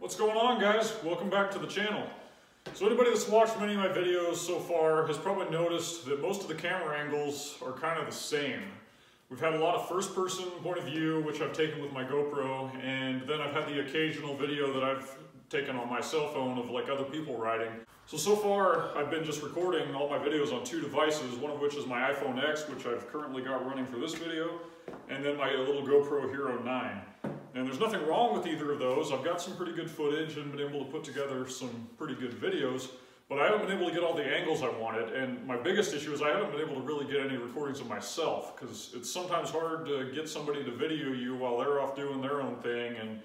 What's going on, guys? Welcome back to the channel. So anybody that's watched many of my videos so far has probably noticed that most of the camera angles are kind of the same. We've had a lot of first-person point of view, which I've taken with my GoPro, and then I've had the occasional video that I've taken on my cell phone of like other people riding. So far I've been just recording all my videos on two devices, one of which is my iPhone X, which I've currently got running for this video, and then my little GoPro Hero 9. And there's nothing wrong with either of those. I've got some pretty good footage and been able to put together some pretty good videos, but I haven't been able to get all the angles I wanted. And my biggest issue is I haven't been able to really get any recordings of myself, because it's sometimes hard to get somebody to video you while they're off doing their own thing, and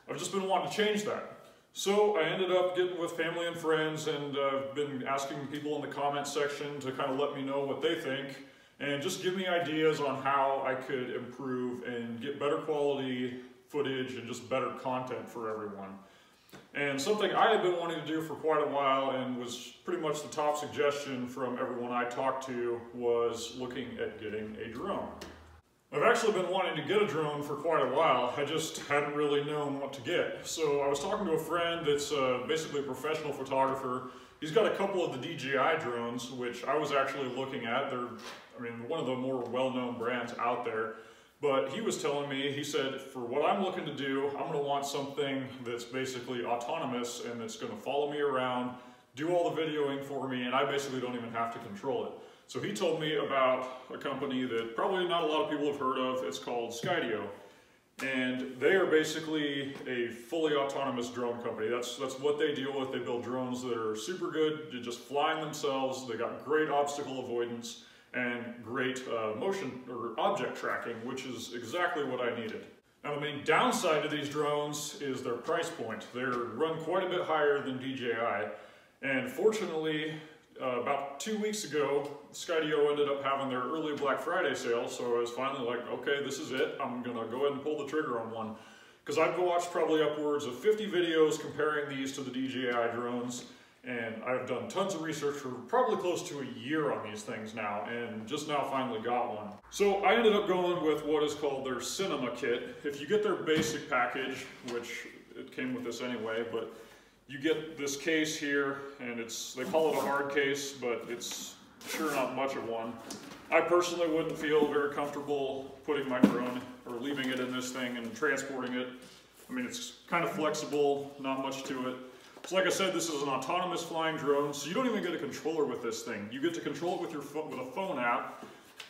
I've just been wanting to change that. So I ended up getting with family and friends, and I've been asking people in the comment section to kind of let me know what they think and just give me ideas on how I could improve and get better quality footage and just better content for everyone. And something I had been wanting to do for quite a while, and was pretty much the top suggestion from everyone I talked to, was looking at getting a drone. I've actually been wanting to get a drone for quite a while. I just hadn't really known what to get. So I was talking to a friend that's basically a professional photographer. He's got a couple of the DJI drones, which I was actually looking at. They're, one of the more well-known brands out there. But he was telling me, he said, for what I'm looking to do, I'm going to want something that's basically autonomous and that's going to follow me around, do all the videoing for me, and I basically don't even have to control it. So he told me about a company that probably not a lot of people have heard of. It's called Skydio. And they are basically a fully autonomous drone company. That's what they deal with. They build drones that are super good at just flying themselves. They got great obstacle avoidance and great motion or object tracking, which is exactly what I needed. Now the main downside to these drones is their price point. They're run quite a bit higher than DJI, and fortunately about 2 weeks ago Skydio ended up having their early Black Friday sale, so I was finally like, okay, this is it. I'm gonna go ahead and pull the trigger on one, because I've watched probably upwards of 50 videos comparing these to the DJI drones. And I've done tons of research for probably close to a year on these things now, and just now finally got one. So I ended up going with what is called their Cinema Kit. If you get their basic package, which it came with this anyway, but you get this case here, and they call it a hard case, but it's sure not much of one. I personally wouldn't feel very comfortable putting my drone or leaving it in this thing and transporting it. It's kind of flexible, not much to it. So like I said, this is an autonomous flying drone, so you don't even get a controller with this thing. You get to control it with with a phone app,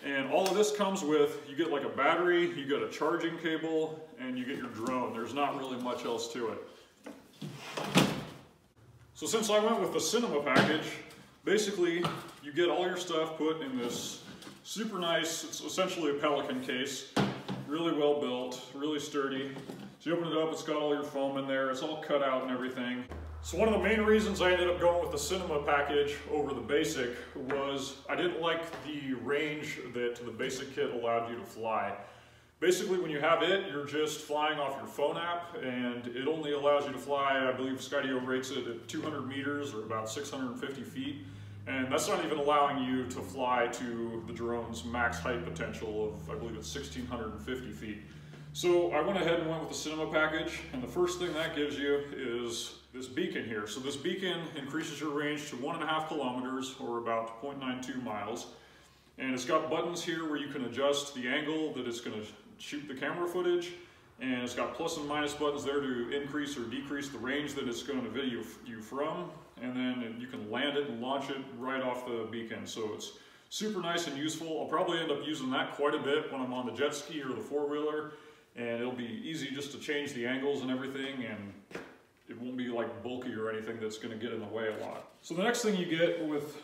and all of this comes with, you get like a battery, you get a charging cable, and you get your drone. There's not really much else to it. So since I went with the Cinema package, basically you get all your stuff put in this super nice, it's essentially a Pelican case, really well built, really sturdy. So you open it up, it's got all your foam in there, it's all cut out and everything. So one of the main reasons I ended up going with the Cinema package over the basic was I didn't like the range that the basic kit allowed you to fly. Basically when you have it, you're just flying off your phone app, and it only allows you to fly, I believe Skydio rates it at 200 meters or about 650 feet. And that's not even allowing you to fly to the drone's max height potential of, I believe it's 1,650 feet. So I went ahead and went with the Cinema package, and the first thing that gives you is this beacon here. So this beacon increases your range to 1.5 kilometers, or about 0.92 miles. And it's got buttons here where you can adjust the angle that it's going to shoot the camera footage. And it's got plus and minus buttons there to increase or decrease the range that it's going to video you from. And then you can land it and launch it right off the beacon. So it's super nice and useful. I'll probably end up using that quite a bit when I'm on the jet ski or the four-wheeler. And it'll be easy just to change the angles and everything, and it won't be like bulky or anything that's going to get in the way a lot. So the next thing you get with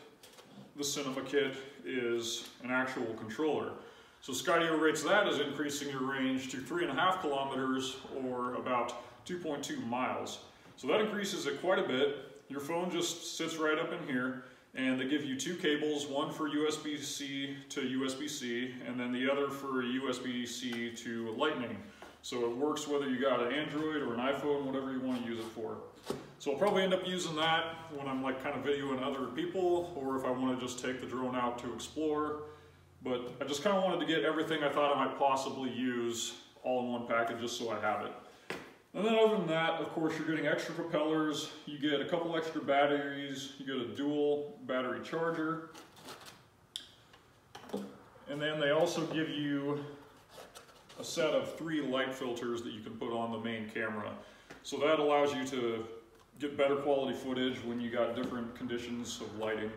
the Cinema Kit is an actual controller. So Skydio rates that as increasing your range to 3.5 kilometers, or about 2.2 miles. So that increases it quite a bit. Your phone just sits right up in here, and they give you two cables, one for USB-C to USB-C, and then the other for USB-C to Lightning. So it works whether you got an Android or an iPhone, whatever you want to use it for. So I'll probably end up using that when I'm like kind of videoing other people, or if I want to just take the drone out to explore. But I just kind of wanted to get everything I thought I might possibly use all in one package, just so I have it. And then other than that, of course, you're getting extra propellers, you get a couple extra batteries, you get a dual battery charger, and then they also give you a set of 3 light filters that you can put on the main camera. So that allows you to get better quality footage when you got different conditions of lighting.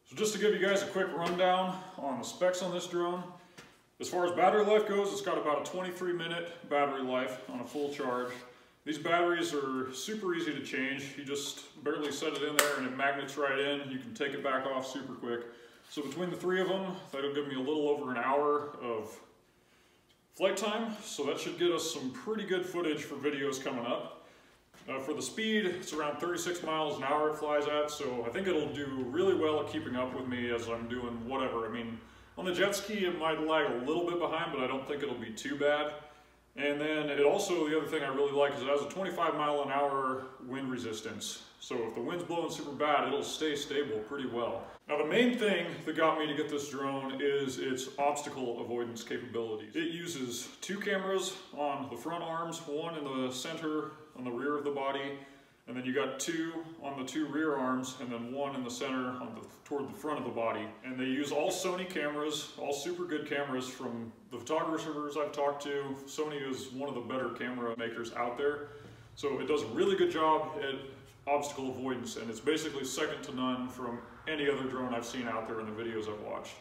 So just to give you guys a quick rundown on the specs on this drone, as far as battery life goes, it's got about a 23-minute battery life on a full charge. These batteries are super easy to change. You just barely set it in there and it magnets right in. You can take it back off super quick. So between the 3 of them, that'll give me a little over an hour of flight time. So that should get us some pretty good footage for videos coming up. For the speed, it's around 36 miles an hour it flies at, so I think it'll do really well at keeping up with me as I'm doing whatever. I mean, on the jet ski it might lag a little bit behind, but I don't think it'll be too bad. And then it also, the other thing I really like is it has a 25 mile an hour wind resistance. So if the wind's blowing super bad, it'll stay stable pretty well. Now the main thing that got me to get this drone is its obstacle avoidance capabilities. It uses 2 cameras on the front arms, 1 in the center on the rear of the body, and then you got 2 on the 2 rear arms, and then 1 in the center on toward the front of the body. And they use all Sony cameras, all super good cameras from the photographers I've talked to. Sony is one of the better camera makers out there. So it does a really good job at obstacle avoidance, and it's basically second to none from any other drone I've seen out there in the videos I've watched.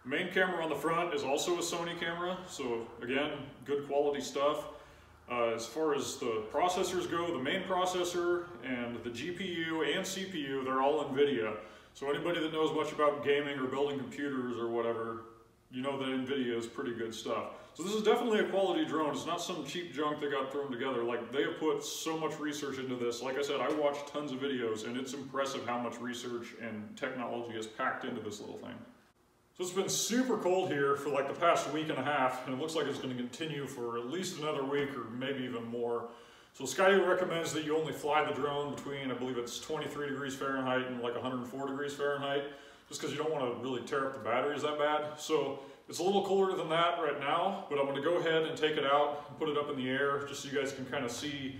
The main camera on the front is also a Sony camera, so again, good quality stuff. As far as the processors go, the main processor and the GPU and CPU, they're all NVIDIA. So anybody that knows much about gaming or building computers or whatever, you know that NVIDIA is pretty good stuff. So this is definitely a quality drone. It's not some cheap junk that got thrown together. Like, they have put so much research into this. Like I said, I watched tons of videos, and it's impressive how much research and technology is packed into this little thing. So it's been super cold here for like the past week and a half, and it looks like it's going to continue for at least another week or maybe even more. So Skydio recommends that you only fly the drone between, I believe it's 23 degrees Fahrenheit and like 104 degrees Fahrenheit, just because you don't want to really tear up the batteries that bad. So it's a little colder than that right now, but I'm going to go ahead and take it out and put it up in the air just so you guys can kind of see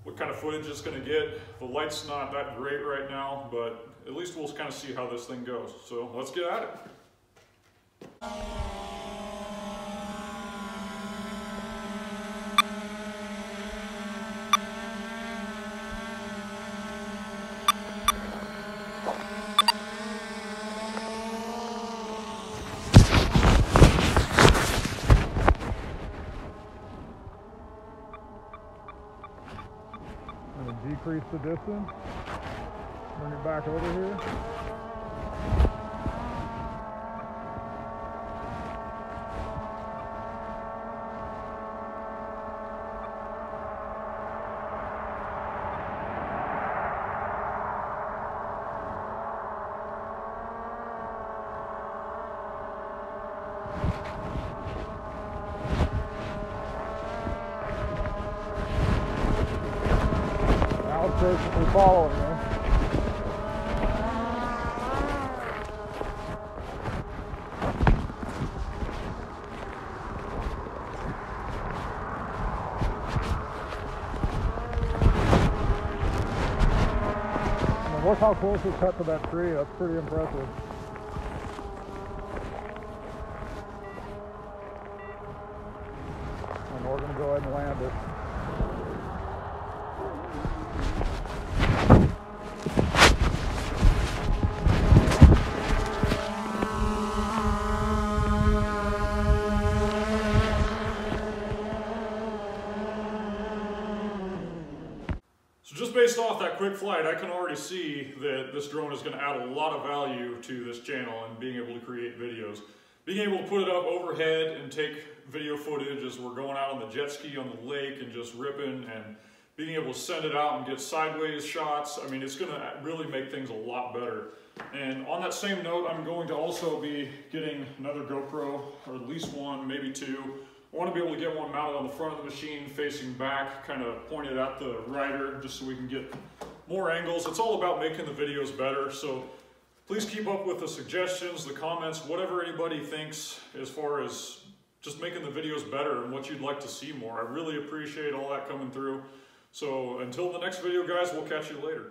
what kind of footage it's going to get. The light's not that great right now, but at least we'll kind of see how this thing goes. So let's get at it. I'm going to decrease the distance, bring it back over here. Basically following me. And look how close it cut to that tree. That's pretty impressive. And we're going to go ahead and land it. Just based off that quick flight, I can already see that this drone is going to add a lot of value to this channel and being able to create videos. Being able to put it up overhead and take video footage as we're going out on the jet ski on the lake and just ripping, and being able to send it out and get sideways shots, I mean, it's going to really make things a lot better. And on that same note, I'm going to also be getting another GoPro, or at least one, maybe 2. I want to be able to get one mounted on the front of the machine facing back, kind of pointed at the rider, just so we can get more angles. It's all about making the videos better, so please keep up with the suggestions, the comments, whatever anybody thinks as far as just making the videos better and what you'd like to see more. I really appreciate all that coming through. So until the next video, guys, we'll catch you later.